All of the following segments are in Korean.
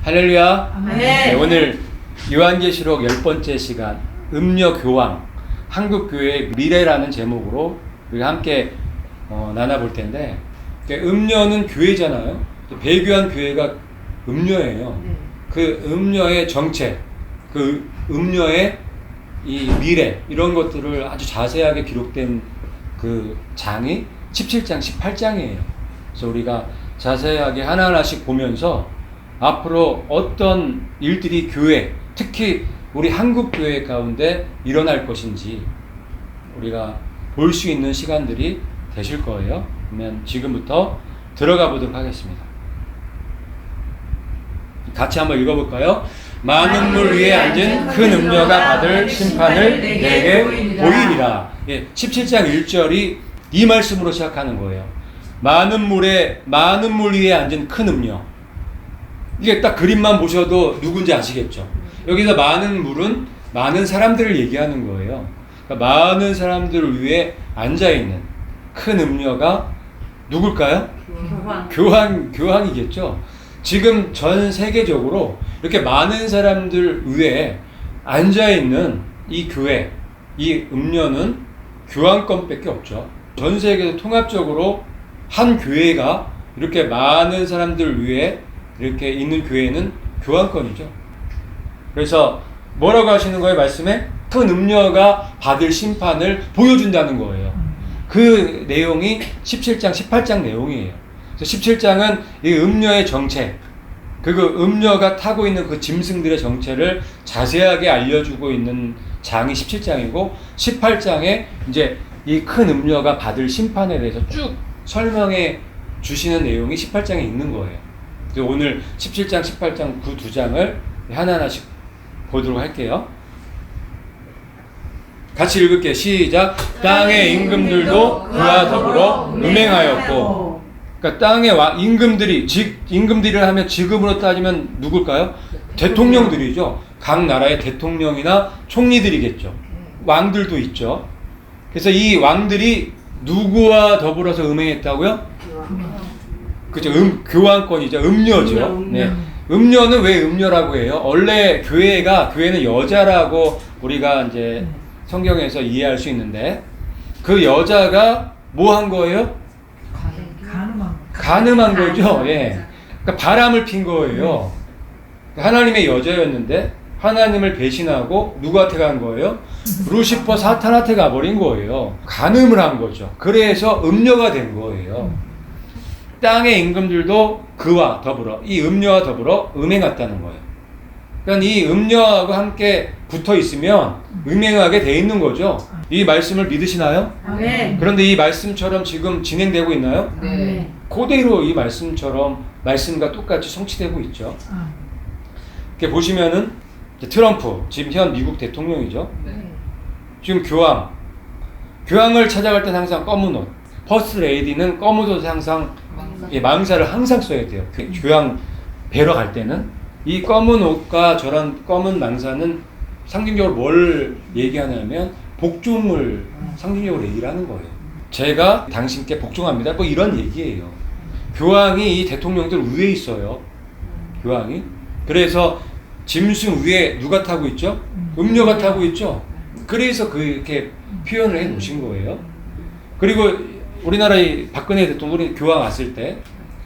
할렐루야. 네. 오늘 요한계시록 10번째 시간 음녀 교황 한국교회의 미래라는 제목으로 우리가 함께 나눠볼 텐데, 음녀는 교회잖아요. 배교한 교회가 음녀예요. 그 음녀의 정체, 그 음녀의 이 미래, 이런 것들을 아주 자세하게 기록된 그 장이 17장, 18장이에요. 그래서 우리가 자세하게 하나하나씩 보면서 앞으로 어떤 일들이 교회, 특히 우리 한국 교회 가운데 일어날 것인지 우리가 볼 수 있는 시간들이 되실 거예요. 그러면 지금부터 들어가 보도록 하겠습니다. 같이 한번 읽어볼까요? 많은 물 위에 앉은 큰 음녀가 받을 심판을 내게 보이리라. 17장 1절이 이 말씀으로 시작하는 거예요. 많은 물 위에 앉은 큰 음녀. 이게 딱 그림만 보셔도 누군지 아시겠죠? 여기서 많은 물은 많은 사람들을 얘기하는 거예요. 그러니까 많은 사람들 위에 앉아있는 큰 음녀가 누굴까요? 교황이겠죠. 지금 전 세계적으로 이렇게 많은 사람들 위에 앉아있는 이 교회, 이 음녀는 교황권밖에 없죠. 전 세계에서 통합적으로 한 교회가 이렇게 많은 사람들 위에 이렇게 있는 교회는 교황권이죠. 그래서 뭐라고 하시는 거예요? 말씀에 큰 음녀가 받을 심판을 보여준다는 거예요. 그 내용이 17장, 18장 내용이에요. 그래서 17장은 이 음녀의 정체, 그 음녀가 타고 있는 그 짐승들의 정체를 자세하게 알려주고 있는 장이 17장이고, 18장에 이제 이 큰 음녀가 받을 심판에 대해서 쭉 설명해 주시는 내용이 18장에 있는 거예요. 오늘 17장, 18장 그 두 장을 하나하나씩 보도록 할게요. 같이 읽을게요. 시작. 땅의 임금들도 그와 더불어 음행하였고. 그러니까 땅의 임금들이, 임금들이라 하면 지금으로 따지면 누굴까요? 대통령들이죠. 각 나라의 대통령이나 총리들이겠죠. 왕들도 있죠. 그래서 이 왕들이 누구와 더불어서 음행했다고요? 그죠. 교황권이죠. 음녀죠. 네. 음녀는 왜 음녀라고 해요? 원래 교회는 여자라고 우리가 이제 성경에서 이해할 수 있는데, 그 여자가 뭐 한 거예요? 간음한 거죠. 예. 그러니까 바람을 핀 거예요. 하나님의 여자였는데 하나님을 배신하고 누구한테 간 거예요? 루시퍼 사탄한테 가버린 거예요. 간음을 한 거죠. 그래서 음녀가 된 거예요. 땅의 임금들도 그와 더불어, 이 음녀와 더불어 음행했다는 거예요. 그러니까 이 음녀하고 함께 붙어 있으면 음행하게 돼 있는 거죠. 이 말씀을 믿으시나요? 네. 그런데 이 말씀처럼 지금 진행되고 있나요? 네. 그대로 이 말씀처럼 말씀과 똑같이 성취되고 있죠. 이렇게 보시면은 트럼프, 지금 현 미국 대통령이죠. 지금 교황을 찾아갈 땐 항상 검은 옷, 퍼스트 레이디는 검은 옷에 항상 망사를 항상 써야 돼요. 교황 뵈러 갈 때는 이 검은 옷과 저런 검은 망사는 상징적으로 뭘 얘기하냐면 복종을 상징적으로 얘기를 하는 거예요. 제가 당신께 복종합니다. 뭐 이런 얘기예요. 교황이 이 대통령들 위에 있어요. 교황이. 그래서 짐승 위에 누가 타고 있죠? 음녀가 타고 있죠. 그래서 그렇게 표현을 해 놓으신 거예요. 그리고 우리나라의 박근혜 대통령이 교황 왔을 때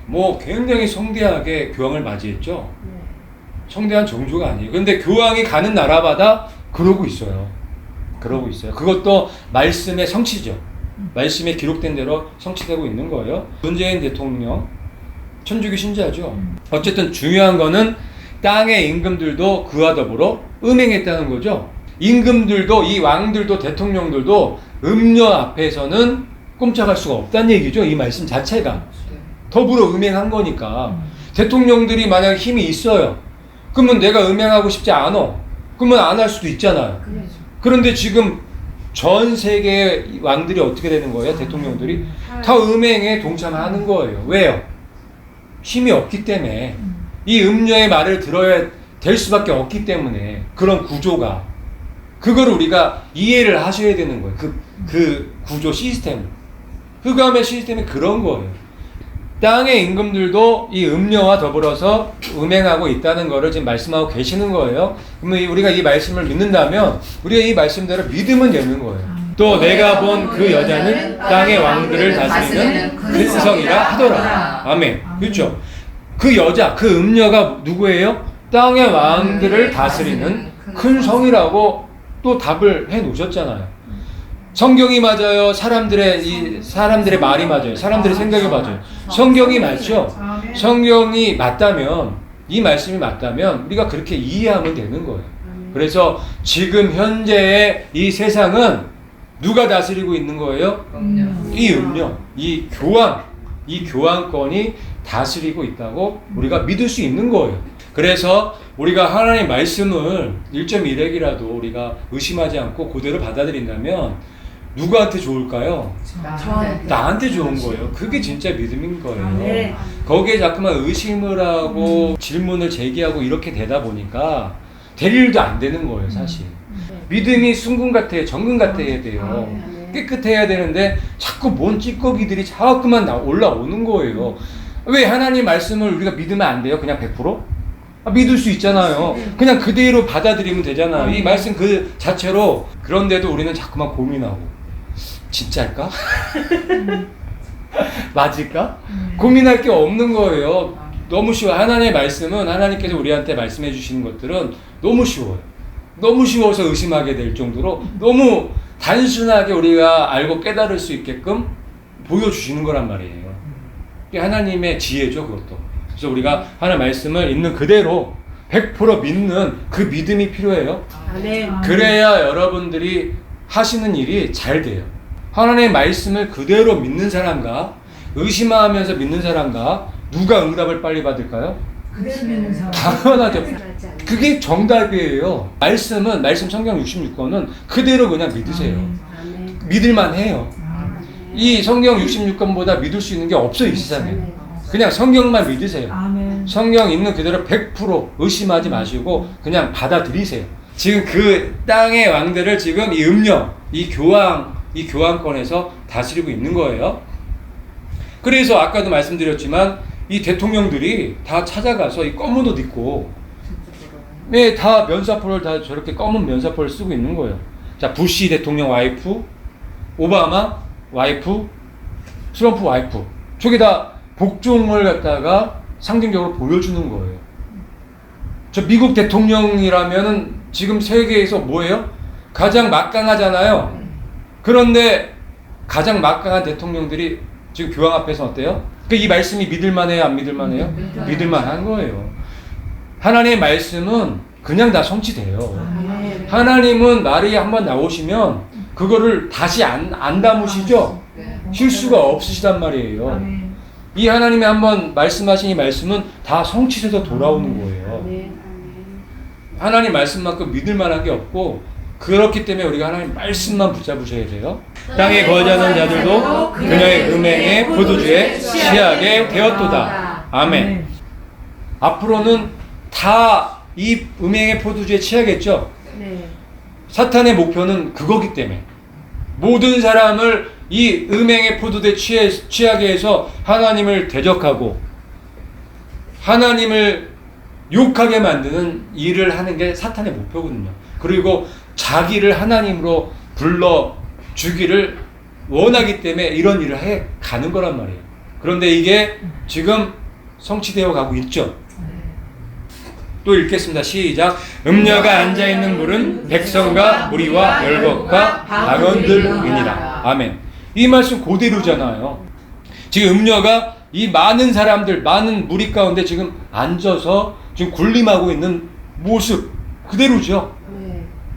뭐 굉장히 성대하게 교황을 맞이했죠. 성대한 정조가 아니에요. 근데 교황이 가는 나라마다 그러고 있어요. 그것도 말씀의 성취죠. 말씀에 기록된 대로 성취되고 있는 거예요. 문재인 대통령 천주교 신자죠. 어쨌든 중요한 거는 땅의 임금들도 그와 더불어 음행했다는 거죠. 임금들도, 이 왕들도, 대통령들도 음녀 앞에서는 꼼짝할 수가 없다는 얘기죠. 이 말씀 자체가 더불어 음행한 거니까. 대통령들이 만약 힘이 있어요, 그러면 내가 음행하고 싶지 않아, 그러면 안 할 수도 있잖아요. 그런데 지금 전 세계 왕들이 어떻게 되는 거예요? 대통령들이 다 음행에 동참하는 거예요. 왜요? 힘이 없기 때문에. 이 음녀의 말을 들어야 될 수밖에 없기 때문에. 그런 구조가, 그거를 우리가 이해를 하셔야 되는 거예요. 그 구조 시스템, 흑암의 시스템이 그런 거예요. 땅의 임금들도 이 음녀와 더불어서 음행하고 있다는 것을 지금 말씀하고 계시는 거예요. 그러면 우리가 이 말씀을 믿는다면 우리가 이 말씀대로 믿으면 되는 거예요. 또 내가 본 그 여자는 땅의 왕들을 다스리는 큰 성이라 하더라. 아멘. 그렇죠. 그 여자, 그 음녀가 누구예요? 땅의 왕들을 다스리는 큰 성이라고 또 답을 해 놓으셨잖아요. 성경이 맞아요. 사람들의 말이 맞아요. 사람들의 생각이 맞아요. 성경이 맞죠. 성경이 맞다면, 이 말씀이 맞다면 우리가 그렇게 이해하면 되는 거예요. 그래서 지금 현재의 이 세상은 누가 다스리고 있는 거예요? 이 음료, 이 교황권이 다스리고 있다고 우리가 믿을 수 있는 거예요. 그래서 우리가 하나님의 말씀을 1.1핵이라도 우리가 의심하지 않고 그대로 받아들인다면 누구한테 좋을까요? 나한테 좋은 거예요. 그게 진짜 믿음인 거예요. 거기에 자꾸만 의심을 하고 질문을 제기하고 이렇게 되다 보니까 될 일도 안 되는 거예요, 사실. 믿음이 순금 같아요. 정금 같아야 돼요. 깨끗해야 되는데 자꾸 뭔 찌꺼기들이 자꾸만 올라오는 거예요. 왜 하나님 말씀을 우리가 믿으면 안 돼요? 그냥 100%? 믿을 수 있잖아요. 그냥 그대로 받아들이면 되잖아요. 이 말씀 그 자체로. 그런데도 우리는 자꾸만 고민하고 진짜일까? 맞을까? 고민할 게 없는 거예요. 너무 쉬워요. 하나님의 말씀은, 하나님께서 우리한테 말씀해 주시는 것들은 너무 쉬워요. 너무 쉬워서 의심하게 될 정도로 너무 단순하게 우리가 알고 깨달을 수 있게끔 보여주시는 거란 말이에요. 이게 하나님의 지혜죠, 그것도. 그래서 우리가 하나님 말씀을 있는 그대로 100% 믿는 그 믿음이 필요해요. 그래야 여러분들이 하시는 일이 잘 돼요. 하나님의 말씀을 그대로 믿는 사람과 의심하면서 믿는 사람과 누가 응답을 빨리 받을까요? 그대로 믿는 사람. 당연하죠. 그게 정답이에요. 말씀 성경 66권은 그대로 그냥 믿으세요. 믿을만 해요. 이 성경 66권보다 믿을 수 있는 게 없어요, 이 세상에. 그냥 성경만 믿으세요. 성경 있는 그대로 100% 의심하지 마시고 그냥 받아들이세요. 지금 그 땅의 왕들을 지금 이 음녀, 이 교황권에서 다스리고 있는 거예요. 그래서 아까도 말씀드렸지만 이 대통령들이 다 찾아가서 이 검은 옷 입고, 네, 다 면사포를 다 저렇게 검은 면사포를 쓰고 있는 거예요. 자, 부시 대통령 와이프, 오바마 와이프, 트럼프 와이프, 저게 다 복종을 갖다가 상징적으로 보여주는 거예요. 저 미국 대통령이라면은 지금 세계에서 뭐예요? 가장 막강하잖아요. 그런데 가장 막강한 대통령들이 지금 교황 앞에서 어때요? 이 말씀이 믿을만해요, 안 믿을만해요? 믿을만한 거예요. 하나님의 말씀은 그냥 다 성취돼요. 하나님은 말이 한번 나오시면 그거를 다시 안 담으시죠? 실수가 없으시단 말이에요. 이 하나님이 한번 말씀하신 이 말씀은 다 성취돼서 돌아오는 거예요. 하나님 말씀만큼 믿을 만한 게 없고, 그렇기 때문에 우리가 하나님 말씀만 붙잡으셔야 돼요. 땅에 거하는 자들도 그녀의 음행의 포도주에 취하게 되었도다. 아멘. 앞으로는 다 이 음행의 포도주에 취하겠죠? 사탄의 목표는 그거기 때문에 모든 사람을 이 음행의 포도주에 취하게 해서 하나님을 대적하고 하나님을 욕하게 만드는 일을 하는 게 사탄의 목표거든요. 그리고 자기를 하나님으로 불러주기를 원하기 때문에 이런 일을 해 가는 거란 말이에요. 그런데 이게 지금 성취되어 가고 있죠. 또 읽겠습니다. 시작. 음녀가 앉아있는 물은 백성과 무리와 열국과 방언들이니라. 아멘. 이 말씀 그대로잖아요. 지금 음녀가 이 많은 사람들, 많은 무리 가운데 지금 앉아서 지금 군림하고 있는 모습 그대로죠.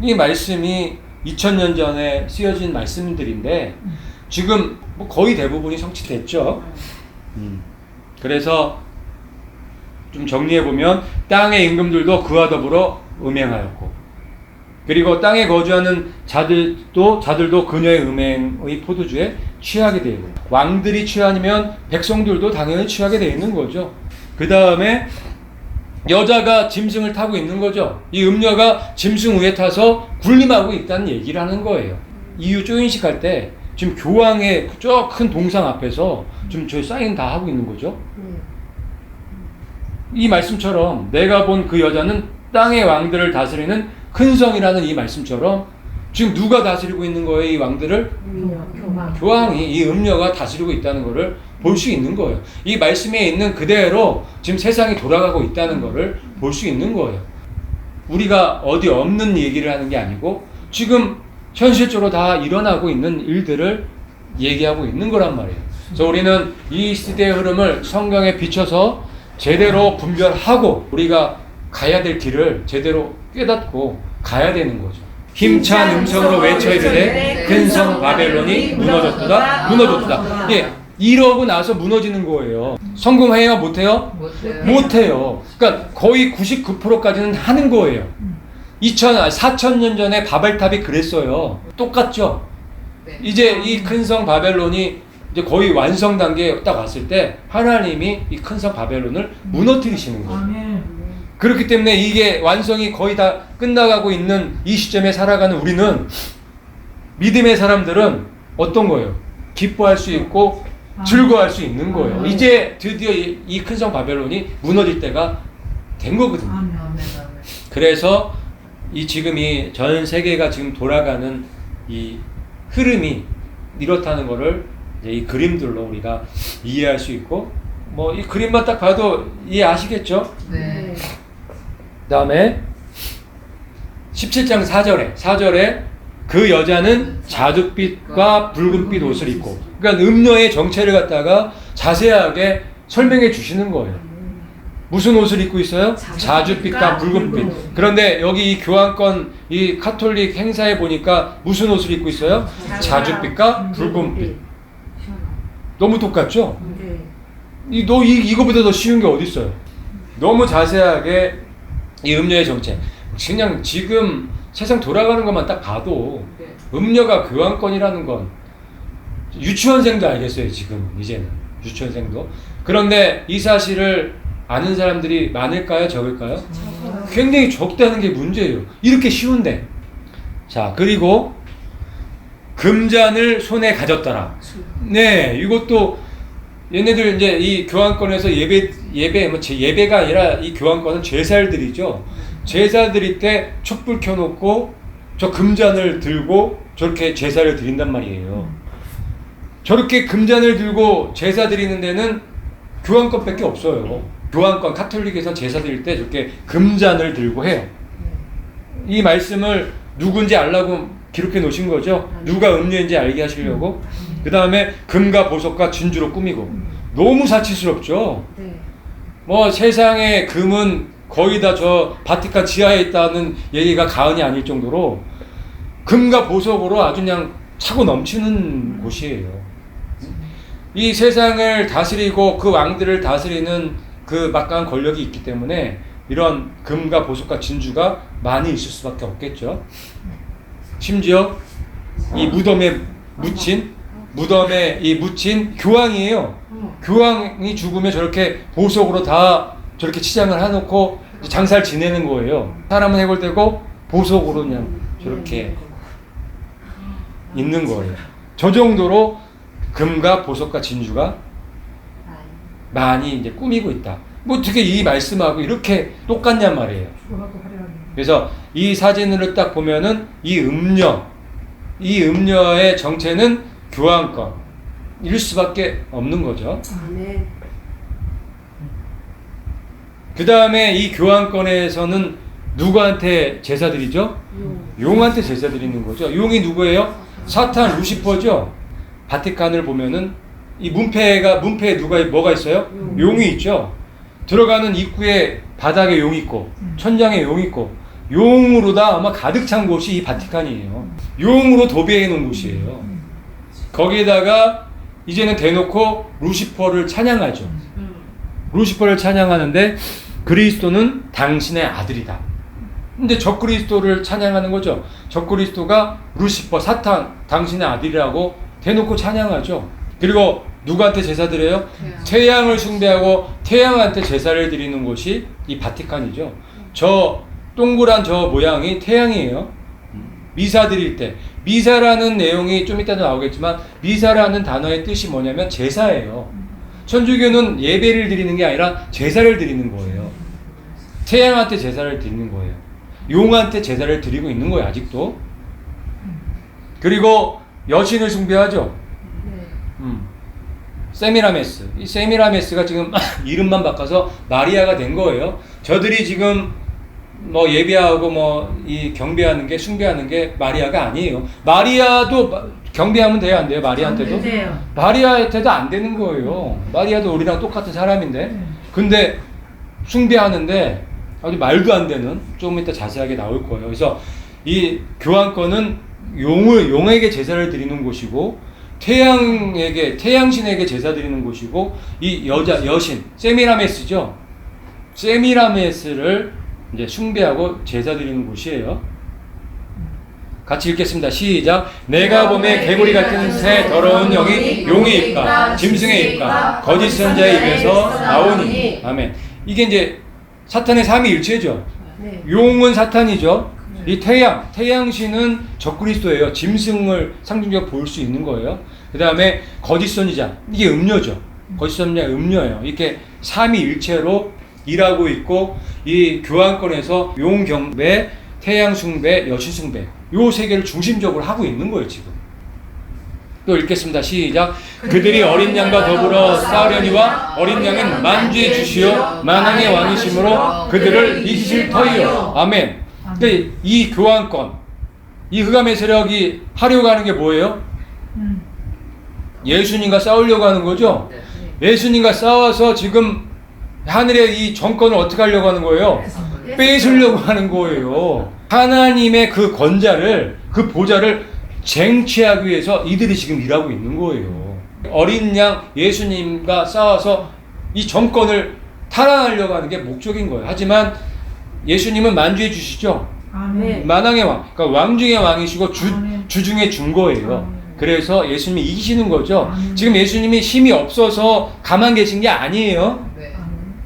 이 말씀이 2000년 전에 쓰여진 말씀들인데 지금 뭐 거의 대부분이 성취됐죠. 그래서 좀 정리해보면 땅의 임금들도 그와 더불어 음행하였고, 그리고 땅에 거주하는 자들도 그녀의 음행의 포도주에 취하게 되고, 왕들이 취하면 백성들도 당연히 취하게 되어 있는 거죠. 그 다음에 여자가 짐승을 타고 있는 거죠. 이 음녀가 짐승 위에 타서 군림하고 있다는 얘기를 하는 거예요. 이유 조인식 할 때 지금 교황의 저 큰 동상 앞에서 지금 저희 사인 다 하고 있는 거죠. 이 말씀처럼 내가 본 그 여자는 땅의 왕들을 다스리는 큰 성이라는 이 말씀처럼 지금 누가 다스리고 있는 거예요? 이 왕들을? 교황이, 이 음녀가 다스리고 있다는 것을 볼 수 있는 거예요. 이 말씀에 있는 그대로 지금 세상이 돌아가고 있다는 것을 볼 수 있는 거예요. 우리가 어디 없는 얘기를 하는 게 아니고 지금 현실적으로 다 일어나고 있는 일들을 얘기하고 있는 거란 말이에요. 그래서 우리는 이 시대의 흐름을 성경에 비춰서 제대로 분별하고 우리가 가야 될 길을 제대로 깨닫고 가야 되는 거죠. 힘찬 음성으로 외쳐 이르되 큰 성 바벨론이 무너졌도다 무너졌도다. 예, 이러고 나서 무너지는 거예요. 성공해요? 못해요? 못해요. 그러니까 거의 99%까지는 하는 거예요. 4,000년 전에 바벨탑이 그랬어요. 똑같죠? 이제 이 큰 성 바벨론이 이제 거의 완성 단계에 딱 왔을 때 하나님이 이 큰 성 바벨론을 무너뜨리시는 거예요. 그렇기 때문에 이게 완성이 거의 다 끝나가고 있는 이 시점에 살아가는 우리는 믿음의 사람들은 어떤 거예요? 기뻐할 수 있고 즐거워할 수 있는 거예요. 이제 드디어 이 큰 성 바벨론이 무너질 때가 된 거거든요. 그래서 지금 이 전 세계가 지금 돌아가는 이 흐름이 이렇다는 거를 이제 이 그림들로 우리가 이해할 수 있고, 뭐 이 그림만 딱 봐도 이해하시겠죠? 네. 그 다음에 17장 4절에 그 여자는 자줏빛과 붉은빛 옷을 입고, 그러니까 음녀의 정체를 갖다가 자세하게 설명해 주시는 거예요. 무슨 옷을 입고 있어요? 자줏빛과 붉은빛. 그런데 여기 이 교황권 이 카톨릭 행사에 보니까 무슨 옷을 입고 있어요? 자줏빛과 붉은빛. 너무 똑같죠? 이거보다 더 쉬운 게 어디 있어요? 너무 자세하게 이 음녀의 정체. 그냥 지금 세상 돌아가는 것만 딱 봐도 음녀가 교황권이라는 건 유치원생도 알겠어요. 지금 이제는 유치원생도. 그런데 이 사실을 아는 사람들이 많을까요? 적을까요? 굉장히 적다는 게 문제예요. 이렇게 쉬운데. 자, 그리고 금잔을 손에 가졌더라. 네, 이것도 얘네들 이제 이 교황권에서 예배가 아니라 이 교황권은 제사를 드리죠. 제사 드릴 때 촛불 켜놓고 저 금잔을 들고 저렇게 제사를 드린단 말이에요. 저렇게 금잔을 들고 제사 드리는 데는 교황권밖에 없어요. 교황권 카톨릭에서 제사 드릴 때 저렇게 금잔을 들고 해요. 이 말씀을 누군지 알라고 기록해 놓으신 거죠. 누가 음녀인지 알게 하시려고. 그 다음에 금과 보석과 진주로 꾸미고. 너무 사치스럽죠. 뭐 세상에 금은 거의 다 저 바티칸 지하에 있다는 얘기가 가언이 아닐 정도로 금과 보석으로 아주 그냥 차고 넘치는 곳이에요. 이 세상을 다스리고 그 왕들을 다스리는 그 막강한 권력이 있기 때문에 이런 금과 보석과 진주가 많이 있을 수밖에 없겠죠. 심지어 이 무덤에 묻힌 교황이에요. 교황이 죽으면 저렇게 보석으로 다 저렇게 치장을 해놓고 장사를 지내는 거예요. 사람은 해골되고 보석으로 그냥 저렇게 있는 거예요. 저 정도로 금과 보석과 진주가 많이 이제 꾸미고 있다. 뭐 어떻게 이 말씀하고 이렇게 똑같냔 말이에요. 그래서 이 사진을 딱 보면은 이 음녀의 정체는 교황권일 수밖에 없는 거죠. 그 다음에 이 교황권에서는 누구한테 제사 드리죠? 용한테 제사 드리는 거죠. 용이 누구예요? 사탄 루시퍼죠. 바티칸을 보면은 이 문패에 뭐가 있어요? 용이 있죠. 들어가는 입구에 바닥에 용이 있고 천장에 용이 있고 용으로 다 아마 가득 찬 곳이 이 바티칸이에요. 용으로 도배해 놓은 곳이에요. 거기에다가 이제는 대놓고 루시퍼를 찬양하죠. 루시퍼를 찬양하는데 그리스도는 당신의 아들이다. 근데 적그리스도를 찬양하는 거죠. 적그리스도가 루시퍼, 사탄, 당신의 아들이라고 대놓고 찬양하죠. 그리고 누구한테 제사 드려요? 태양을 숭배하고 태양한테 제사를 드리는 곳이 이 바티칸이죠. 저 동그란 저 모양이 태양이에요. 미사 드릴 때, 미사라는 내용이 좀 이따도 나오겠지만 미사라는 단어의 뜻이 뭐냐면 제사예요. 천주교는 예배를 드리는 게 아니라 제사를 드리는 거예요. 태양한테 제사를 드리는 거예요. 용한테 제사를 드리고 있는 거예요, 아직도. 그리고 여신을 숭배하죠. 세미라메스. 이 세미라메스가 지금 이름만 바꿔서 마리아가 된 거예요. 저들이 지금 뭐 예배하고 뭐 이 경배하는 게 숭배하는 게 마리아가 아니에요. 마리아도 경배하면 돼요, 안 돼요? 마리아한테도? 마리아한테도 안 되는 거예요. 마리아도 우리랑 똑같은 사람인데. 근데 숭배하는데 아주 말도 안 되는, 조금 이따 자세하게 나올 거예요. 그래서 이 교황권은 용에게 제사를 드리는 곳이고, 태양신에게 제사 드리는 곳이고, 이 여신, 세미라메스죠. 세미라메스를 이제 숭배하고 제사 드리는 곳이에요. 같이 읽겠습니다. 시작. 내가 봄에 개구리 같은 새 더러운 영이 용의 입과 짐승의 입과 거짓 선자의 입에서 나오니. 아멘. 이게 이제 사탄의 삼위일체죠. 용은 사탄이죠. 이 태양신은 적그리스도예요. 짐승을 상징적으로 볼 수 있는 거예요. 그 다음에 거짓 선지자, 이게 음료죠. 거짓 선지자 음료예요. 이렇게 삼위일체로 일하고 있고, 이 교황권에서 용 경배, 태양 숭배, 여신 숭배, 요 세 개를 중심적으로 하고 있는 거예요, 지금. 또 읽겠습니다. 시작. 그들이 어린 양과 더불어 싸우려니와 어린 양은 만주의 주시요 만왕의 왕이심으로 그들을 이기실 터이요. 아멘. 그러니까 이 교황권, 이 흑암의 세력이 하려고 하는 게 뭐예요? 예수님과 싸우려고 하는 거죠. 예수님과 싸워서 지금 하늘의 이 정권을 어떻게 하려고 하는 거예요? 뺏으려고 하는 거예요. 하나님의 그 권자를, 그 보좌를 쟁취하기 위해서 이들이 지금 일하고 있는 거예요. 어린 양 예수님과 싸워서 이 정권을 탈환하려고 하는 게 목적인 거예요. 하지만 예수님은 만주해 주시죠. 아멘. 만왕의 왕, 그러니까 왕 중의 왕이시고 주 중의 준 거예요. 그래서 예수님이 이기시는 거죠. 지금 예수님이 힘이 없어서 가만 계신 게 아니에요.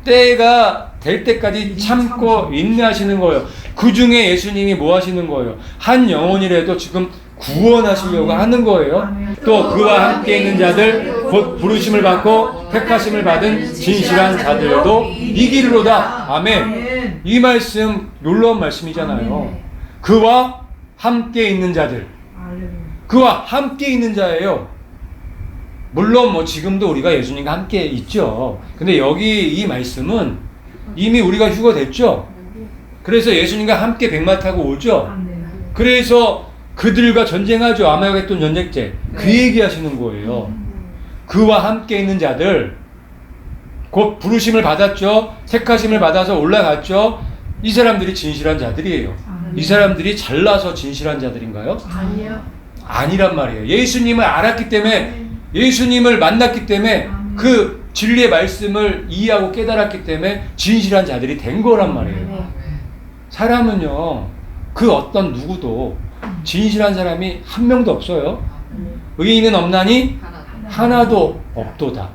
때가 될 때까지 참고 인내하시는 거예요. 그 중에 예수님이 뭐 하시는 거예요? 한 영혼이라도 지금 구원하시려고 하는 거예요. 또 그와 함께 있는 자들, 곧 부르심을 받고 택하심을 받은 진실한 자들도 이기리로다. 아멘. 이 말씀 놀라운 말씀이잖아요. 그와 함께 있는 자들, 그와 함께 있는 자예요. 물론 뭐 지금도 우리가 예수님과 함께 있죠. 근데 여기 이 말씀은 이미 우리가 휴거됐죠. 그래서 예수님과 함께 백마 타고 오죠. 그래서 그들과 전쟁하죠. 아마겟돈 전쟁때. 그 얘기하시는 거예요. 그와 함께 있는 자들, 곧 부르심을 받았죠. 택하심을 받아서 올라갔죠. 이 사람들이 진실한 자들이에요. 이 사람들이 잘나서 진실한 자들인가요? 아니요. 아니란 말이에요. 예수님을 알았기 때문에, 예수님을 만났기 때문에, 그 진리의 말씀을 이해하고 깨달았기 때문에 진실한 자들이 된 거란 말이에요. 사람은요, 그 어떤 누구도 진실한 사람이 한 명도 없어요. 의인은 없나니 하나도 없도다.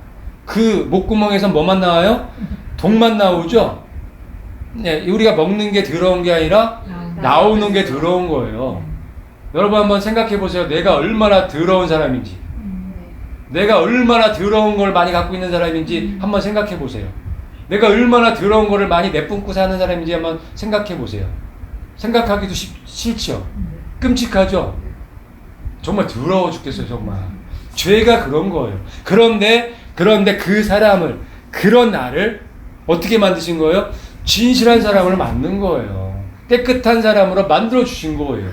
그 목구멍에서 뭐만 나와요? 독만 나오죠? 네, 우리가 먹는 게 더러운 게 아니라 나오는 게 더러운 거예요. 여러분 한번 생각해 보세요. 내가 얼마나 더러운 사람인지, 내가 얼마나 더러운 걸 많이 갖고 있는 사람인지 한번 생각해 보세요. 내가 얼마나 더러운 거를 많이 내뿜고 사는 사람인지 한번 생각해 보세요. 생각하기도 싫죠. 끔찍하죠. 정말 더러워 죽겠어요. 정말 죄가 그런 거예요. 그런데 그 사람을, 그런 나를 어떻게 만드신 거예요? 진실한 사람을 만든 거예요. 깨끗한 사람으로 만들어 주신 거예요.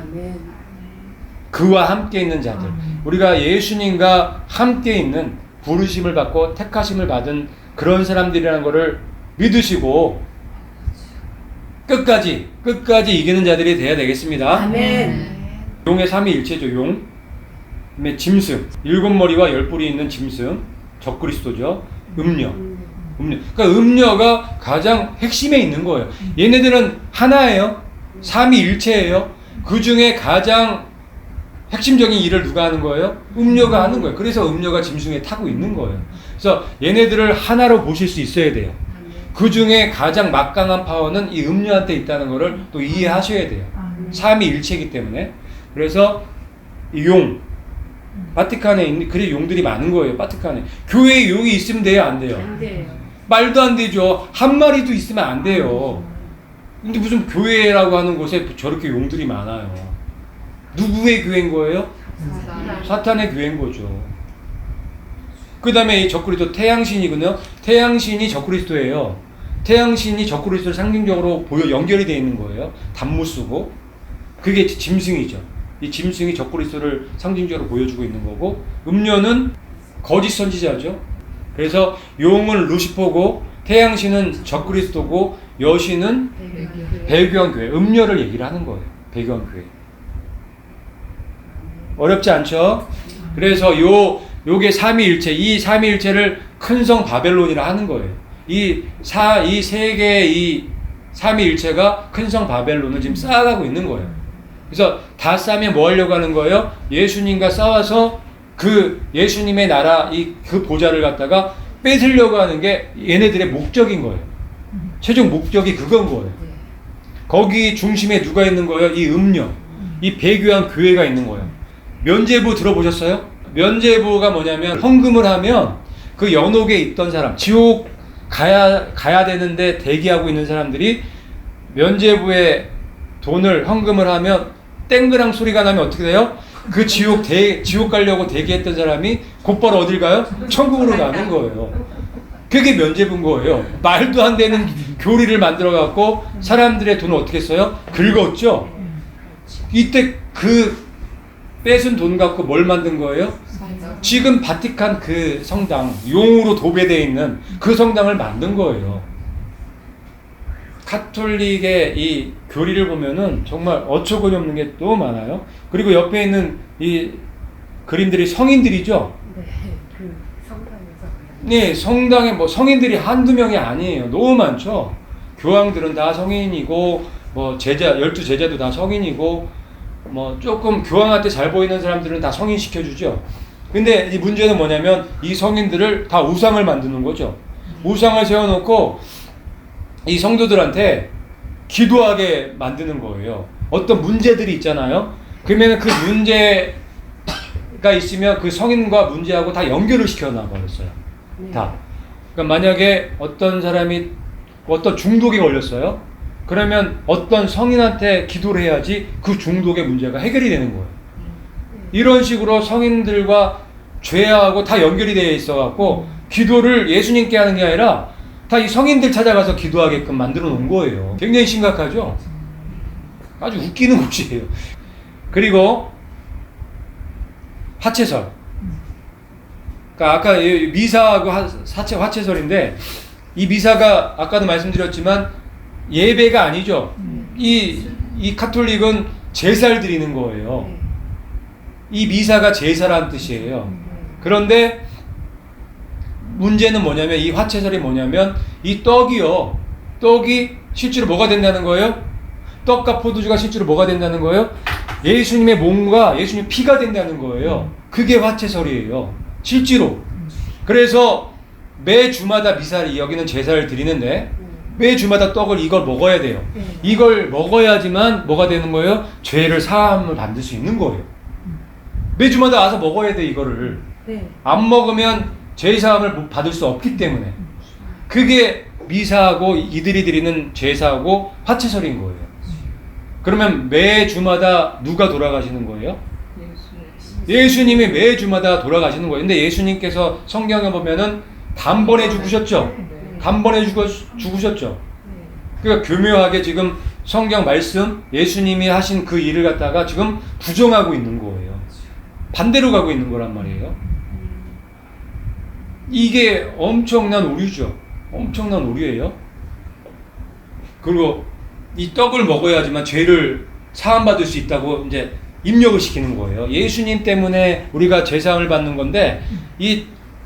그와 함께 있는 자들, 우리가 예수님과 함께 있는, 부르심을 받고 택하심을 받은 그런 사람들이라는 것을 믿으시고 끝까지 이기는 자들이 돼야 되겠습니다. 아멘. 용의 삼위일체죠. 용, 그다음에 짐승, 7머리와 10뿔이 있는 짐승, 적그리스도죠. 음녀. 그러니까 음녀가 가장 핵심에 있는 거예요. 얘네들은 하나예요. 삼위일체예요. 그 중에 가장 핵심적인 일을 누가 하는 거예요? 음녀가 하는 거예요. 그래서 음녀가 짐승에 타고 있는 거예요. 그래서 얘네들을 하나로 보실 수 있어야 돼요. 그 중에 가장 막강한 파워는 이 음녀한테 있다는 것을 또 이해하셔야 돼요. 삼위일체이기 때문에. 그래서 이 용, 바티칸에 있는 그래 용들이 많은 거예요. 바티칸에 교회에 용이 있으면 돼요, 안 돼요? 안 돼요. 말도 안 되죠. 한 마리도 있으면 안 돼요. 근데 무슨 교회라고 하는 곳에 저렇게 용들이 많아요. 누구의 교회인 거예요? 사탄의 교회인 거죠. 그 다음에 이 적그리스도 태양신이거든요. 태양신이 적그리스도예요. 태양신이 적그리스도를 상징적으로 연결이 되어 있는 거예요. 단무 쓰고. 그게 짐승이죠. 이 짐승이 적그리스도를 상징적으로 보여주고 있는 거고, 음료는 거짓 선지자죠. 그래서 용은 루시퍼고, 태양신은 적그리스도고, 여신은 배교한 교회. 음료를 얘기를 하는 거예요. 배교한 교회. 어렵지 않죠? 그래서 요게 삼위일체, 이 삼위일체를 큰 성 바벨론이라 하는 거예요. 이 세 개의 이 삼위일체가 큰 성 바벨론을 지금 쌓아가고 있는 거예요. 그래서 다 싸면 뭐 하려고 하는 거예요? 예수님과 싸워서 그 예수님의 나라 그 보좌를 갖다가 뺏으려고 하는 게 얘네들의 목적인 거예요. 최종 목적이 그건 거예요. 거기 중심에 누가 있는 거예요? 이 음료, 이 배교한 교회가 있는 거예요. 면죄부 들어보셨어요? 면죄부가 뭐냐면 헌금을 하면 그 연옥에 있던 사람, 지옥 가야 되는데 대기하고 있는 사람들이 면죄부에 돈을 헌금을 하면 땡그랑 소리가 나면 어떻게 돼요? 그 지옥 가려고 대기했던 사람이 곧바로 어딜 가요? 천국으로 가는 거예요. 그게 면죄부인 거예요. 말도 안 되는 교리를 만들어 갖고 사람들의 돈을 어떻게 써요? 긁었죠. 이때 그 뺏은 돈 갖고 뭘 만든 거예요? 지금 바티칸 그 성당, 용으로 도배되어 있는 그 성당을 만든 거예요. 카톨릭의 이 교리를 보면은 정말 어처구니 없는 게 너무 많아요. 그리고 옆에 있는 이 그림들이 성인들이죠. 네, 그 성당에서. 네, 성당에 뭐 성인들이 한두 명이 아니에요. 너무 많죠. 교황들은 다 성인이고, 뭐 12 제자도 다 성인이고, 뭐 조금 교황한테 잘 보이는 사람들은 다 성인 시켜주죠. 근데 이 문제는 뭐냐면 이 성인들을 다 우상을 만드는 거죠. 우상을 세워놓고 이 성도들한테 기도하게 만드는 거예요. 어떤 문제들이 있잖아요. 그러면 그 문제가 있으면 그 성인과 문제하고 다 연결을 시켜놔버렸어요. 다. 그러니까 만약에 어떤 사람이 어떤 중독에 걸렸어요. 그러면 어떤 성인한테 기도를 해야지 그 중독의 문제가 해결이 되는 거예요. 이런 식으로 성인들과 죄하고 다 연결이 되어 있어갖고 기도를 예수님께 하는 게 아니라 다 이 성인들 찾아가서 기도하게끔 만들어 놓은 거예요. 굉장히 심각하죠? 아주 웃기는 곳이에요. 그리고 화채설. 그러니까 아까 미사하고 화채설인데 이 미사가 아까도 말씀드렸지만 예배가 아니죠. 이 카톨릭은 제사를 드리는 거예요. 이 미사가 제사라는 뜻이에요. 그런데 문제는 뭐냐면 이 화채설이 뭐냐면 이 떡이 실제로 뭐가 된다는 거예요? 떡과 포도주가 실제로 뭐가 된다는 거예요? 예수님의 몸과 예수님의 피가 된다는 거예요. 그게 화채설이에요. 실제로. 그래서 매 주마다 미사를 여기는 제사를 드리는데 매 주마다 떡을 이걸 먹어야 돼요. 이걸 먹어야지만 뭐가 되는 거예요? 죄를 사함을 받을 수 있는 거예요. 매 주마다 와서 먹어야 돼 이거를. 안 먹으면 죄사함을 받을 수 없기 때문에. 그게 미사하고 이들이 드리는 제사하고 화채설인 거예요. 그러면 매 주마다 누가 돌아가시는 거예요? 예수님이 매 주마다 돌아가시는 거예요. 근데 예수님께서 성경에 보면은 단번에 죽으셨죠? 단번에 죽으셨죠? 그러니까 교묘하게 지금 성경 말씀, 예수님이 하신 그 일을 갖다가 지금 부정하고 있는 거예요. 반대로 가고 있는 거란 말이에요. 이게 엄청난 오류죠. 엄청난 오류예요. 그리고 이 떡을 먹어야지만 죄를 사함받을 수 있다고 이제 입력을 시키는 거예요. 예수님 때문에 우리가 제사함을 받는 건데 이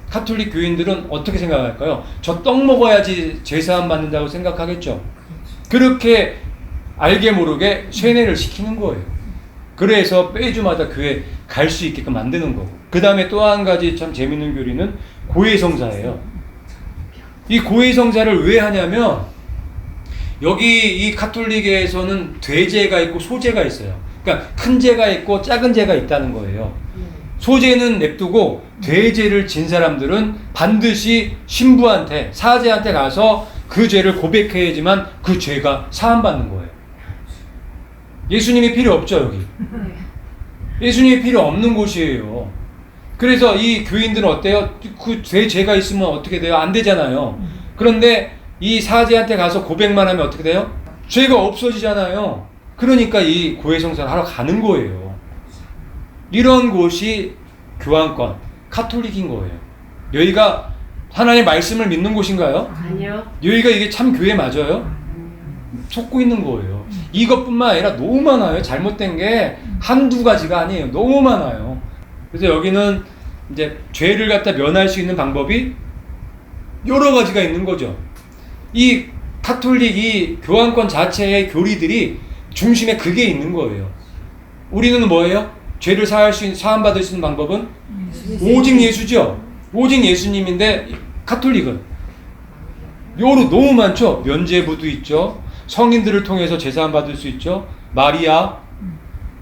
카톨릭 교인들은 어떻게 생각할까요? 저 떡 먹어야지 제사함 받는다고 생각하겠죠. 그렇게 알게 모르게 쇠뇌를 시키는 거예요. 그래서 매주마다 교회 갈 수 있게끔 만드는 거고. 그 다음에 또 한 가지 참 재밌는 교리는 고해성사예요. 이 고해성사를 왜 하냐면 여기 이 카톨릭에서는 돼지가 있고 소제가 있어요. 그러니까 큰 죄가 있고 작은 죄가 있다는 거예요. 소죄는 냅두고 대죄를 진 사람들은 반드시 신부한테, 사제한테 가서 그 죄를 고백해야지만 그 죄가 사함받는 거예요. 예수님이 필요 없죠, 여기. 예수님이 필요 없는 곳이에요. 그래서 이 교인들은 어때요? 그 죄가 있으면 어떻게 돼요? 안 되잖아요. 그런데 이 사제한테 가서 고백만 하면 어떻게 돼요? 죄가 없어지잖아요. 그러니까 이 고해성사를 하러 가는 거예요. 이런 곳이 교황권, 카톨릭인 거예요. 여기가 하나님의 말씀을 믿는 곳인가요? 아니요. 여기가 이게 참 교회 맞아요? 속고 있는 거예요. 이것뿐만 아니라 너무 많아요. 잘못된 게 한두 가지가 아니에요. 너무 많아요. 그래서 여기는 이제 죄를 갖다 면할 수 있는 방법이 여러 가지가 있는 거죠. 이 카톨릭, 이 교황권 자체의 교리들이 중심에 그게 있는 거예요. 우리는 뭐예요? 죄를 사함받을 수 있는 방법은 오직 예수죠. 오직 예수님인데 카톨릭은 요로 너무 많죠. 면죄부도 있죠. 성인들을 통해서 제사함 받을 수 있죠. 마리아,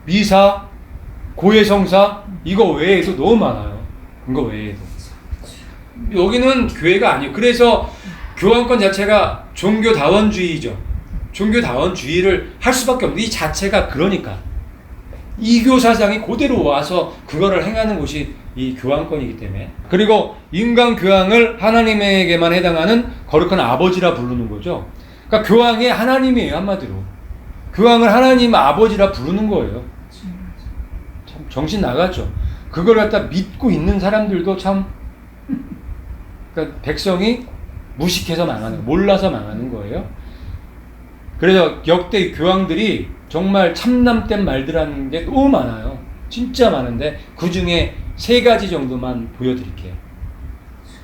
미사, 고해성사, 이거 외에도 너무 많아요. 이거 외에도. 여기는 교회가 아니에요. 그래서 교황권 자체가 종교다원주의죠. 종교다원주의를 할 수밖에 없는 이 자체가 그러니까. 이교 사상이 그대로 와서 그거를 행하는 곳이 이 교황권이기 때문에. 그리고 인간 교황을 하나님에게만 해당하는 거룩한 아버지라 부르는 거죠. 그러니까 교황이 하나님이에요, 한마디로. 교황을 하나님 아버지라 부르는 거예요. 참 정신 나갔죠. 그걸 갖다 믿고 있는 사람들도 참, 그러니까 백성이 무식해서 망하는 거예요. 몰라서 망하는 거예요. 그래서 역대 교황들이 정말 참남된 말들 하는 게 너무 많아요. 진짜 많은데 그 중에 3가지 정도만 보여드릴게요.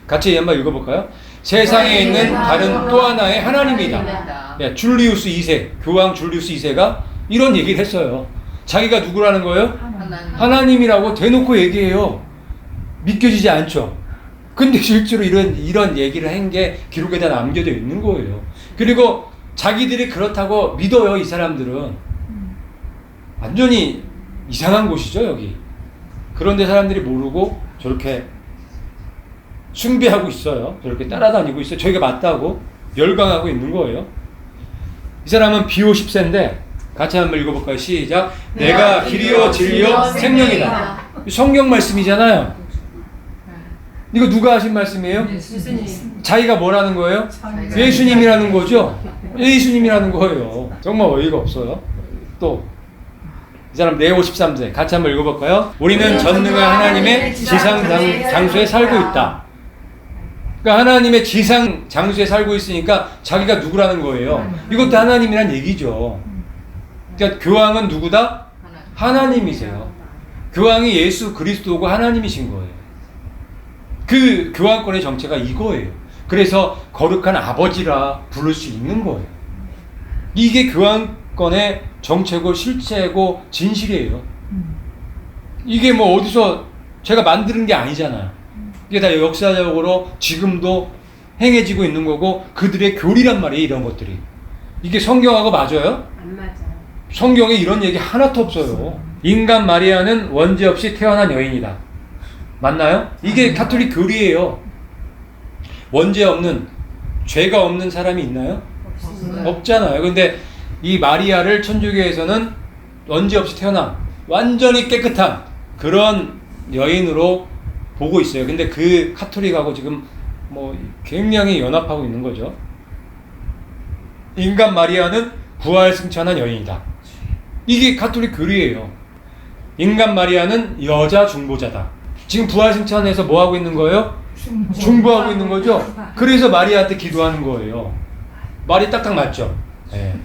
같이 한번 읽어볼까요? 세상에 있는 다른 또 하나의 하나님이다. 네, 줄리우스 2세, 교황 줄리우스 2세가 이런 얘기를 했어요. 자기가 누구라는 거예요? 하나님이라고 대놓고 얘기해요. 믿겨지지 않죠? 근데 실제로 이런 얘기를 한 게 기록에다 남겨져 있는 거예요. 그리고 자기들이 그렇다고 믿어요, 이 사람들은. 완전히 이상한 곳이죠, 여기. 그런데 사람들이 모르고 저렇게 숭배하고 있어요. 저렇게 따라다니고 있어요. 저희가 맞다고 열광하고 있는 거예요. 이 사람은 비호 10세인데 같이 한번 읽어볼까요? 시작. 내가 길이요 진리요 생명이다. 성경 말씀이잖아요. 이거 누가 하신 말씀이에요? 예수님. 자기가 뭐라는 거예요? 예수님이라는 거죠. 예수님이라는 거예요. 정말 어이가 없어요. 또 이 사람 네오 13세 같이 한번 읽어볼까요? 우리는 전능한 하나님의 지상 장소에 살고 있다. 그러니까 하나님의 지상 장소에 살고 있으니까 자기가 누구라는 거예요. 이것도 하나님이란 얘기죠. 그러니까 교황은 누구다? 하나님이세요. 교황이 예수 그리스도고 하나님이신 거예요. 그 교황권의 정체가 이거예요. 그래서 거룩한 아버지라 부를 수 있는 거예요. 이게 교황권의 정체고 실체고 진실이에요. 이게 뭐 어디서 제가 만드는 게 아니잖아요. 이게 다 역사적으로 지금도 행해지고 있는 거고 그들의 교리란 말이에요. 이런 것들이. 이게 성경하고 맞아요? 안 맞아요. 성경에 이런 얘기 하나도 없어요. 인간 마리아는 원죄 없이 태어난 여인이다. 맞나요? 이게 가톨릭 교리예요. 원죄 없는, 죄가 없는 사람이 있나요? 없잖아요. 근데 이 마리아를 천주교에서는 원죄 없이 태어난 완전히 깨끗한 그런 여인으로 보고 있어요. 근데 그 카톨릭하고 지금 뭐 굉장히 연합하고 있는 거죠. 인간 마리아는 부활 승천한 여인이다. 이게 가톨릭 교리예요. 인간 마리아는 여자 중보자다. 지금 부활 승천해서 뭐 하고 있는 거예요? 중보하고 있는 거죠. 그래서 마리아한테 기도하는 거예요. 말이 딱딱 맞죠? 네.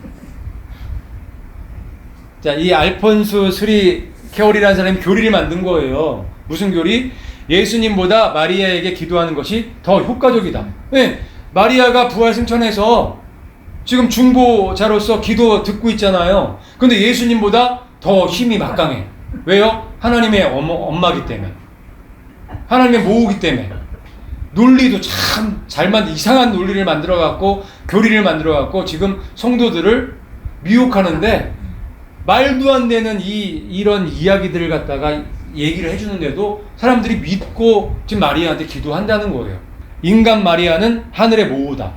자, 이 알폰수 스리 케올이라는 사람이 교리를 만든 거예요. 무슨 교리? 예수님보다 마리아에게 기도하는 것이 더 효과적이다. 네. 마리아가 부활 승천해서 지금 중보자로서 기도 듣고 있잖아요. 근데 예수님보다 더 힘이 막강해. 왜요? 하나님의 엄마기 때문에. 하나님의 모우기 때문에. 논리도 참 잘 이상한 논리를 만들어갖고 교리를 만들어갖고 지금 성도들을 미혹하는데 말도 안 되는 이런 이야기들을 갖다가 얘기를 해주는데도 사람들이 믿고 지금 마리아한테 기도한다는 거예요. 인간 마리아는 하늘의 모우다.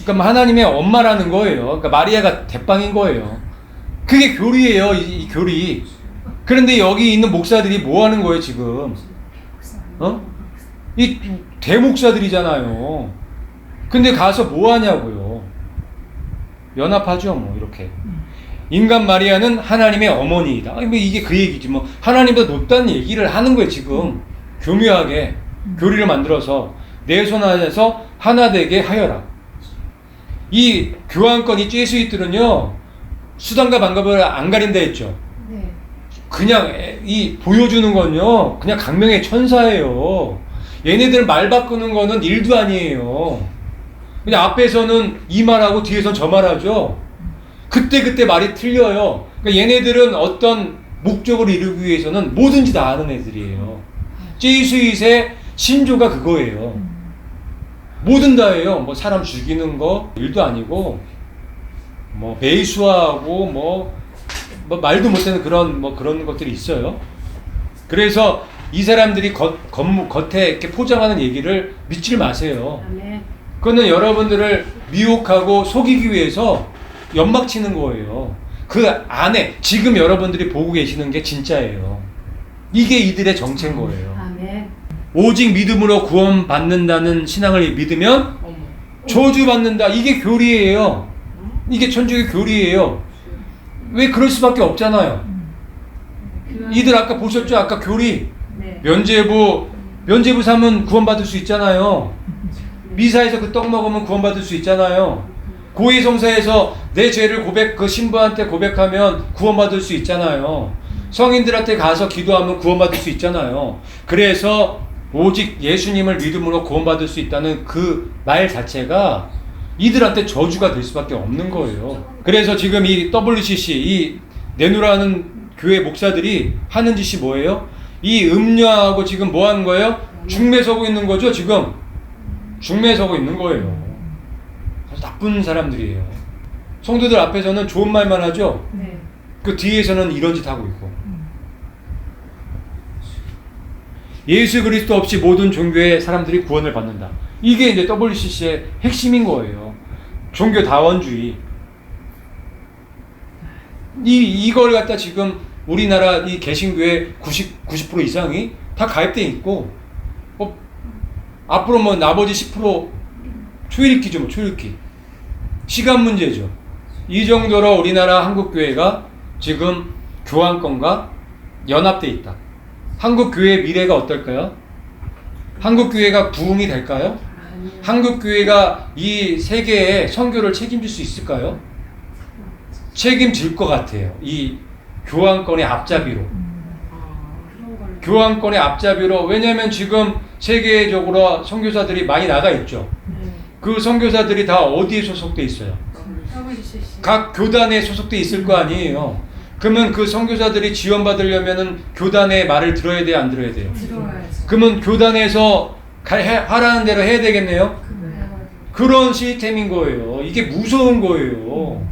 그러니까 하나님의 엄마라는 거예요. 그러니까 마리아가 대빵인 거예요. 그게 교리예요, 이 교리. 그런데 여기 있는 목사들이 뭐 하는 거예요, 지금? 이 대목사들이잖아요. 근데 가서 뭐 하냐고요. 연합하죠, 뭐, 이렇게. 인간 마리아는 하나님의 어머니이다. 뭐 이게 그 얘기지. 뭐, 하나님보다 높다는 얘기를 하는 거예요, 지금. 교묘하게. 교리를 만들어서. 내 손 안에서 하나 되게 하여라. 이 교환권, 이 제수이트는요, 수단과 방법을 안 가린다 했죠. 네. 그냥 이 보여주는 건요, 그냥 강명의 천사예요. 얘네들 말 바꾸는 거는 일도 아니에요. 그냥 앞에서는 이 말하고 뒤에서는 저 말하죠. 그때 말이 틀려요. 그러니까 얘네들은 어떤 목적을 이루기 위해서는 뭐든지 다 아는 애들이에요. 제이수잇의 신조가 그거예요. 뭐든 다 해요. 뭐 사람 죽이는 거 일도 아니고, 뭐 매수하고 뭐 말도 못하는 그런 것들이 있어요. 그래서 이 사람들이 겉에 이렇게 포장하는 얘기를 믿지 마세요. 아멘. 그거는 여러분들을 미혹하고 속이기 위해서 연막 치는 거예요. 그 안에 지금 여러분들이 보고 계시는 게 진짜예요. 이게 이들의 정체인 거예요. 아멘. 오직 믿음으로 구원받는다는 신앙을 믿으면 저주받는다. 이게 교리예요. 이게 천주교 교리예요. 왜 그럴 수밖에 없잖아요. 이들 아까 보셨죠? 아까 교리. 네. 면죄부 삼으면 구원받을 수 있잖아요. 미사에서 그 떡 먹으면 구원받을 수 있잖아요. 고해성사에서 내 죄를 그 신부한테 고백하면 구원받을 수 있잖아요. 성인들한테 가서 기도하면 구원받을 수 있잖아요. 그래서 오직 예수님을 믿음으로 구원받을 수 있다는 그 말 자체가 이들한테 저주가 될 수밖에 없는 거예요. 그래서 지금 이 WCC, 이 내누라는 교회 목사들이 하는 짓이 뭐예요? 이 음녀하고 지금 뭐 하는 거예요? 중매서고 있는 거죠, 지금. 중매서고 있는 거예요. 아주 나쁜 사람들이에요. 성도들 앞에서는 좋은 말만 하죠? 네. 그 뒤에서는 이런 짓 하고 있고. 예수 그리스도 없이 모든 종교의 사람들이 구원을 받는다. 이게 이제 WCC의 핵심인 거예요. 종교 다원주의. 이걸 갖다 지금 우리나라 이 개신교의 90% 이상이 다 가입돼 있고, 앞으로 뭐 나머지 10% 초읽기죠, 뭐 초읽기. 시간 문제죠. 이 정도로 우리나라 한국교회가 지금 교환권과 연합돼 있다. 한국교회의 미래가 어떨까요? 한국교회가 부흥이 될까요? 한국교회가 이 세계의 선교를 책임질 수 있을까요? 책임질 것 같아요. 이 교환권의 앞잡이로. 교환권의 앞잡이로. 왜냐하면 지금 세계적으로 선교사들이 많이 나가 있죠. 그 선교사들이 다 어디에 소속돼 있어요? 각 교단에 소속돼 있을 거 아니에요. 그러면 그 선교사들이 지원받으려면은 교단의 말을 들어야 돼요, 안 들어야 돼요? 들어야죠. 그러면 교단에서 하라는 대로 해야 되겠네요? 그런 시스템인 거예요. 이게 무서운 거예요.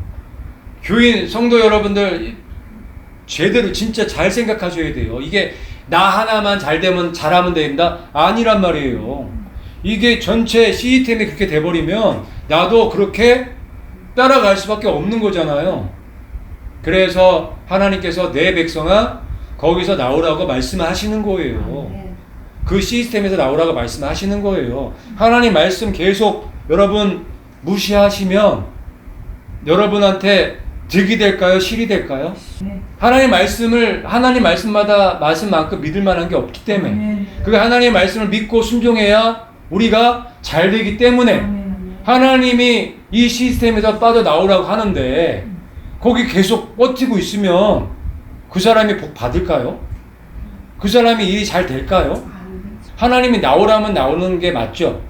교인, 성도 여러분들 제대로 진짜 잘 생각하셔야 돼요. 이게 나 하나만 잘 되면 잘하면 된다? 아니란 말이에요. 이게 전체 시스템이 그렇게 돼버리면 나도 그렇게 따라갈 수밖에 없는 거잖아요. 그래서 하나님께서 내 백성아 거기서 나오라고 말씀하시는 거예요. 그 시스템에서 나오라고 말씀하시는 거예요. 하나님 말씀 계속 여러분 무시하시면 여러분한테 득이 될까요? 실이 될까요? 하나님 말씀마다 말씀만큼 믿을 만한 게 없기 때문에 그 하나님의 말씀을 믿고 순종해야 우리가 잘 되기 때문에 하나님이 이 시스템에서 빠져나오라고 하는데 거기 계속 버티고 있으면 그 사람이 복 받을까요? 그 사람이 일이 잘 될까요? 하나님이 나오라면 나오는 게 맞죠?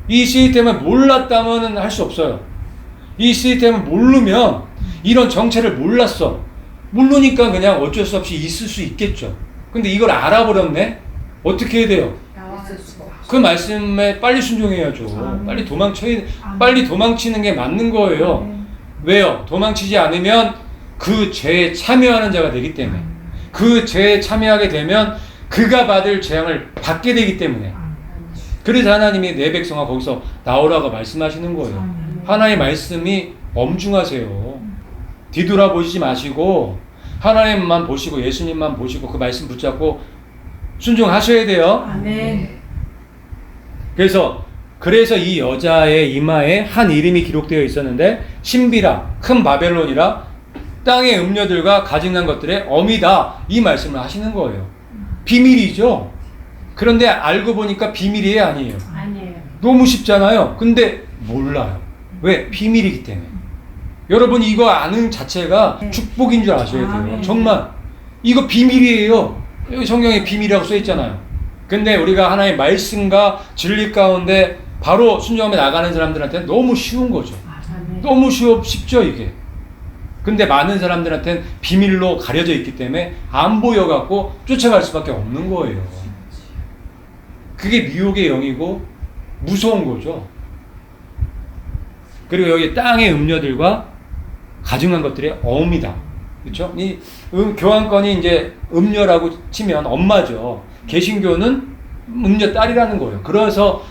이 시스템을 몰랐다면 할 수 없어요. 이 시스템을 모르면 이런 정체를 몰랐어. 모르니까 그냥 어쩔 수 없이 있을 수 있겠죠. 근데 이걸 알아버렸네? 어떻게 해야 돼요? 그 말씀에 빨리 순종해야죠. 빨리 도망치는 게 맞는 거예요. 왜요? 도망치지 않으면 그 죄에 참여하는 자가 되기 때문에 그 죄에 참여하게 되면 그가 받을 재앙을 받게 되기 때문에 그래서 하나님이 내 백성아 거기서 나오라고 말씀하시는 거예요. 하나님의 말씀이 엄중하세요. 뒤돌아보시지 마시고 하나님만 보시고 예수님만 보시고 그 말씀 붙잡고 순종하셔야 돼요. 아멘. 그래서 이 여자의 이마에 한 이름이 기록되어 있었는데 신비라 큰 바벨론이라 땅의 음녀들과 가증난 것들의 어미다 이 말씀을 하시는 거예요. 비밀이죠. 그런데 알고 보니까 비밀이에요, 아니에요? 아니에요. 너무 쉽잖아요. 근데 몰라요. 왜? 비밀이기 때문에. 여러분 이거 아는 자체가 축복인 줄 아셔야 돼요. 정말 이거 비밀이에요. 여기 성경에 비밀이라고 써 있잖아요. 근데 우리가 하나의 말씀과 진리 가운데 바로 순종하며 나가는 사람들한테는 너무 쉬운 거죠. 너무 쉽죠 이게. 근데 많은 사람들한테는 비밀로 가려져 있기 때문에 안 보여갖고 쫓아갈 수밖에 없는 거예요. 그게 미혹의 영이고 무서운 거죠. 그리고 여기 땅의 음녀들과 가증한 것들의 어음이다. 그렇죠? 이 교환권이 이제 음녀라고 치면 엄마죠. 개신교는 음녀 딸이라는 거예요. 그래서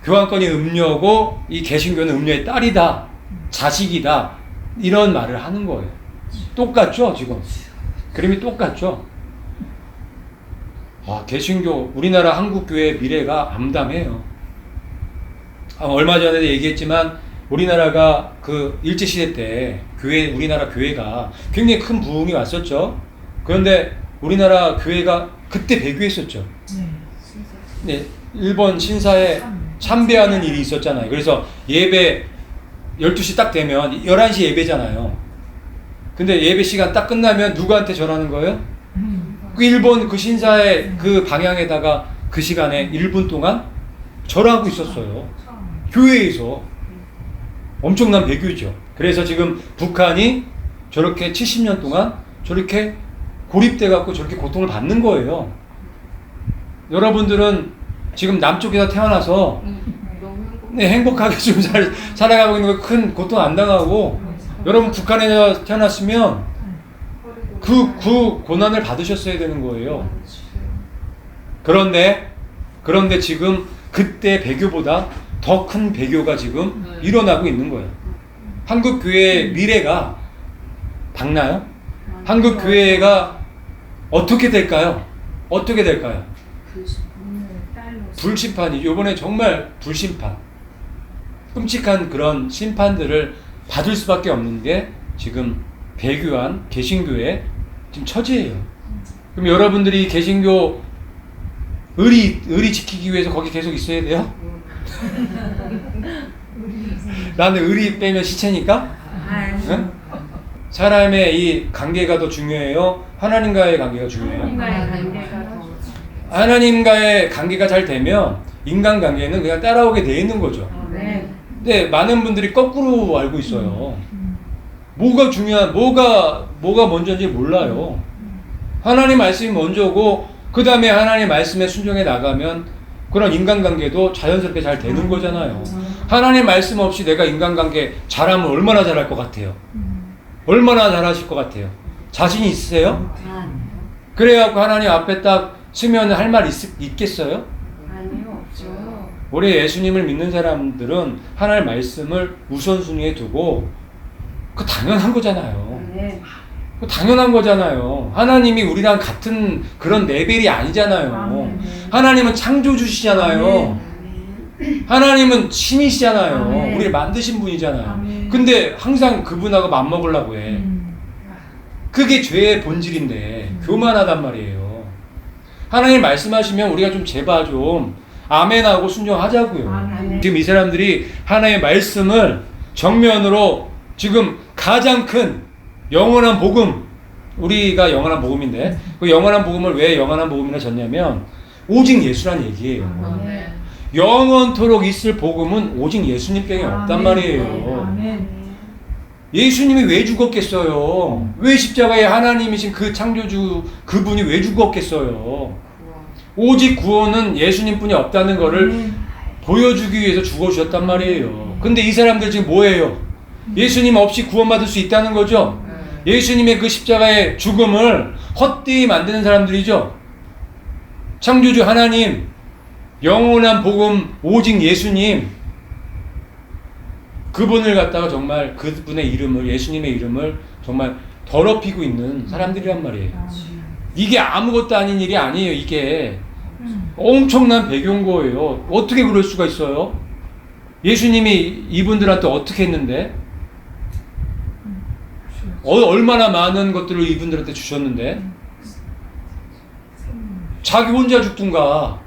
교환권이 음녀고 이 개신교는 음녀의 딸이다. 자식이다. 이런 말을 하는 거예요. 똑같죠, 지금? 그림이 똑같죠? 개신교, 우리나라 한국교회의 미래가 암담해요. 얼마 전에도 얘기했지만, 우리나라가 그 일제시대 때, 우리나라 교회가 굉장히 큰 부흥이 왔었죠. 그런데 우리나라 교회가 그때 배교했었죠. 네, 일본 신사에 참배하는 일이 있었잖아요. 그래서 예배 12시 딱 되면 11시 예배잖아요. 근데 예배 시간 딱 끝나면 누구한테 절하는 거예요? 그 일본 그 신사의 그 방향에다가 그 시간에 1분 동안 절하고 있었어요. 교회에서. 엄청난 배교죠. 그래서 지금 북한이 저렇게 70년 동안 저렇게 고립돼 갖고 저렇게 고통을 받는 거예요. 여러분들은 지금 남쪽에서 태어나서 행복하게 좀 살아가고 있는 거 큰 고통 안 당하고 여러분 북한에서 태어났으면 그 고난을 받으셨어야 되는 거예요. 그런데 지금 그때 배교보다 더 큰 배교가 지금 일어나고 있는 거예요. 한국 교회의 미래가 밝나요? 한국 교회가 어떻게 될까요? 어떻게 될까요? 불심판이죠. 이번에 정말 불심판. 끔찍한 그런 심판들을 받을 수밖에 없는 게 지금 배교한 개신교의 지금 처지예요. 그럼 여러분들이 개신교 의리 지키기 위해서 거기 계속 있어야 돼요? 나는 의리 빼면 시체니까? 응? 사람의 이 관계가 더 중요해요? 하나님과의 관계가 중요해요? 하나님과의 관계가 잘 되면 인간관계는 그냥 따라오게 돼 있는 거죠. 근데 많은 분들이 거꾸로 알고 있어요. 뭐가 중요한, 뭐가 먼저인지 몰라요. 하나님 말씀이 먼저고 그 다음에 하나님 말씀에 순종해 나가면 그런 인간관계도 자연스럽게 잘 되는 거잖아요. 하나님 말씀 없이 내가 인간관계 잘하면 얼마나 잘할 것 같아요? 얼마나 잘하실 것 같아요? 자신이 있으세요? 그래갖고 하나님 앞에 딱 서면 할 말 있겠어요? 아니요, 없죠. 우리 예수님을 믿는 사람들은 하나님 말씀을 우선순위에 두고 그 당연한 거잖아요. 그 당연한 거잖아요. 하나님이 우리랑 같은 그런 레벨이 아니잖아요. 하나님은 창조주시잖아요. 하나님은 신이시잖아요. 우리를 만드신 분이잖아요. 근데 항상 그분하고 맞먹으려고 해. 그게 죄의 본질인데 교만하단 말이에요. 하나님 말씀하시면 우리가 좀 제발 좀 아멘하고 순종하자고요. 지금 이 사람들이 하나님의 말씀을 정면으로 지금 가장 큰 영원한 복음, 우리가 영원한 복음인데 그 영원한 복음을 왜 영원한 복음이라 졌냐면 오직 예수란 얘기예요. 영원토록 있을 복음은 오직 예수님밖에 없단 말이에요. 예수님이 왜 죽었겠어요? 왜 십자가에 하나님이신 그 창조주 그분이 왜 죽었겠어요? 오직 구원은 예수님뿐이 없다는 것을 보여주기 위해서 죽어주셨단 말이에요. 근데 이 사람들 지금 뭐예요? 예수님 없이 구원받을 수 있다는 거죠? 예수님의 그 십자가의 죽음을 헛되이 만드는 사람들이죠. 창조주 하나님, 영원한 복음, 오직 예수님, 그분을 갖다가 정말 그분의 이름을, 예수님의 이름을 정말 더럽히고 있는 사람들이란 말이에요. 이게 아무것도 아닌 일이 아니에요. 이게 엄청난 배교인 거예요. 어떻게 그럴 수가 있어요? 예수님이 이분들한테 어떻게 했는데? 얼마나 많은 것들을 이분들한테 주셨는데? 자기 혼자 죽든가.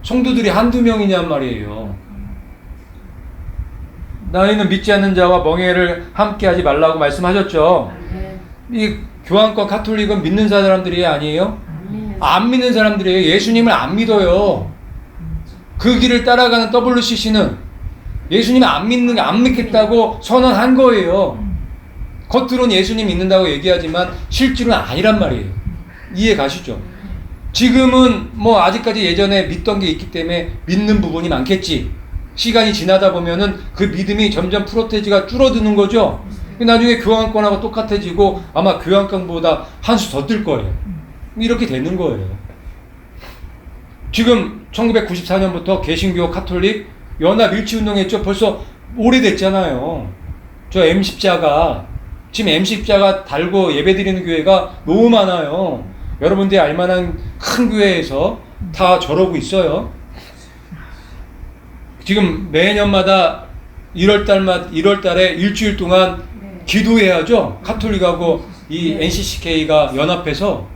성도들이 한두 명이냔 말이에요. 너희는 믿지 않는 자와 멍에를 함께 하지 말라고 말씀하셨죠. 이 교황과 카톨릭은 믿는 사람들이 아니에요? 안 믿는 사람들이에요. 예수님을 안 믿어요. 그 길을 따라가는 WCC는 예수님을 안 믿겠다고 선언한 거예요. 겉으로는 예수님 믿는다고 얘기하지만 실제로는 아니란 말이에요. 이해 가시죠? 지금은 뭐 아직까지 예전에 믿던 게 있기 때문에 믿는 부분이 많겠지. 시간이 지나다 보면은 그 믿음이 점점 프로테지가 줄어드는 거죠. 나중에 교황권하고 똑같아지고 아마 교황권보다 한 수 더 뜰 거예요. 이렇게 되는 거예요. 지금 1994년부터 개신교 카톨릭 연합 일치운동했죠. 벌써 오래됐잖아요. 저 M십자가, 지금 M십자가 달고 예배드리는 교회가 너무 많아요. 여러분들이 알만한 큰 교회에서 다 저러고 있어요. 지금 매년마다 1월달에 일주일 동안 기도해야죠. 카톨릭하고 이 NCCK가 연합해서.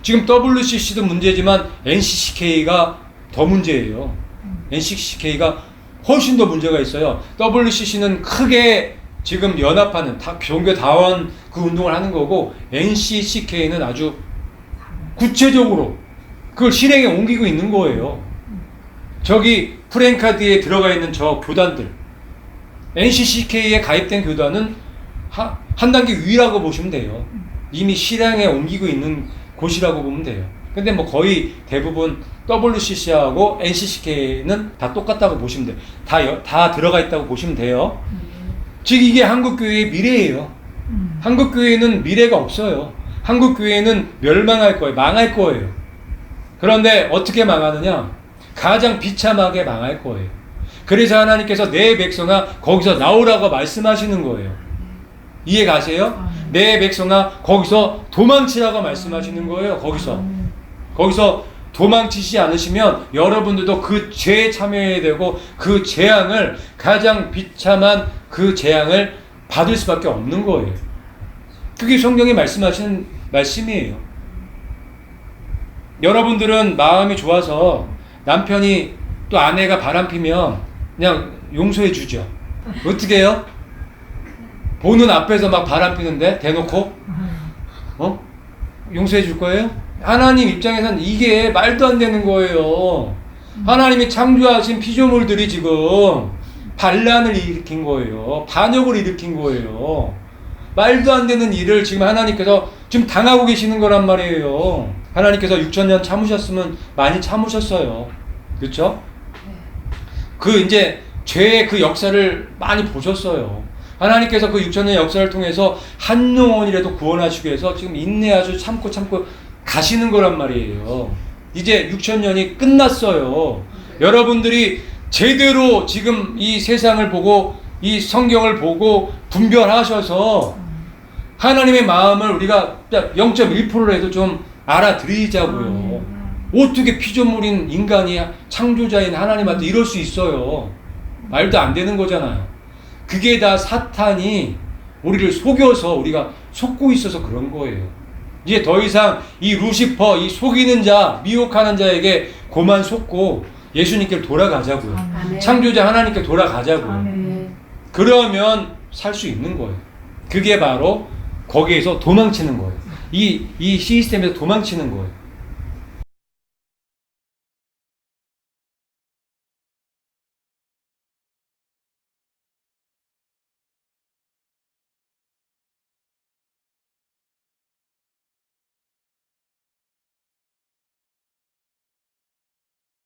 지금 WCC도 문제지만 NCCK가 더 문제예요. NCCK가 훨씬 더 문제가 있어요. WCC는 크게 지금 연합하는 종교 다원 그 운동을 하는 거고, NCCK는 아주 구체적으로 그걸 실행에 옮기고 있는 거예요. 저기 프랭카드에 들어가 있는 저 교단들, NCCK에 가입된 교단은 한 단계 위라고 보시면 돼요. 이미 실행에 옮기고 있는 곳이라고 보면 돼요. 근데 뭐 거의 대부분 WCC하고 NCCK는 다 똑같다고 보시면 돼요. 다 들어가 있다고 보시면 돼요. 즉 이게 한국교회의 미래예요. 한국교회는 미래가 없어요. 한국교회는 멸망할 거예요. 망할 거예요. 그런데 어떻게 망하느냐? 가장 비참하게 망할 거예요. 그래서 하나님께서 내 백성아 거기서 나오라고 말씀하시는 거예요. 이해 가세요? 내 백성아 거기서 도망치라고 말씀하시는 거예요. 거기서 도망치지 않으시면 여러분들도 그 죄에 참여해야 되고 그 재앙을, 가장 비참한 그 재앙을 받을 수밖에 없는 거예요. 그게 성경이 말씀하시는 말씀이에요. 여러분들은 마음이 좋아서 남편이 또 아내가 바람피면 그냥 용서해 주죠. 어떻게 해요? 보는 앞에서 막 바람피는데 대놓고 용서해 줄 거예요? 하나님 입장에서는 이게 말도 안 되는 거예요. 하나님이 창조하신 피조물들이 지금 반란을 일으킨 거예요. 반역을 일으킨 거예요. 말도 안 되는 일을 지금 하나님께서 지금 당하고 계시는 거란 말이에요. 하나님께서 6,000년 참으셨으면 많이 참으셨어요. 그렇죠? 그 이제 죄의 그 역사를 많이 보셨어요. 하나님께서 그 6,000년 역사를 통해서 한 영혼이라도 구원하시기 위해서 지금 인내하시고 참고 가시는 거란 말이에요. 이제 6,000년이 끝났어요. 여러분들이 제대로 지금 이 세상을 보고 이 성경을 보고 분별하셔서 하나님의 마음을 우리가 0.1%라도 좀 알아들이자고요. 어떻게 피조물인 인간이 창조자인 하나님한테 이럴 수 있어요? 말도 안 되는 거잖아요. 그게 다 사탄이 우리를 속여서 우리가 속고 있어서 그런 거예요. 이제 더 이상 이 루시퍼, 이 속이는 자, 미혹하는 자에게 고만 속고 예수님께 돌아가자고요. 아멘. 창조자 하나님께 돌아가자고요. 아멘. 그러면 살 수 있는 거예요. 그게 바로 거기에서 도망치는 거예요. 이 시스템에서 도망치는 거예요.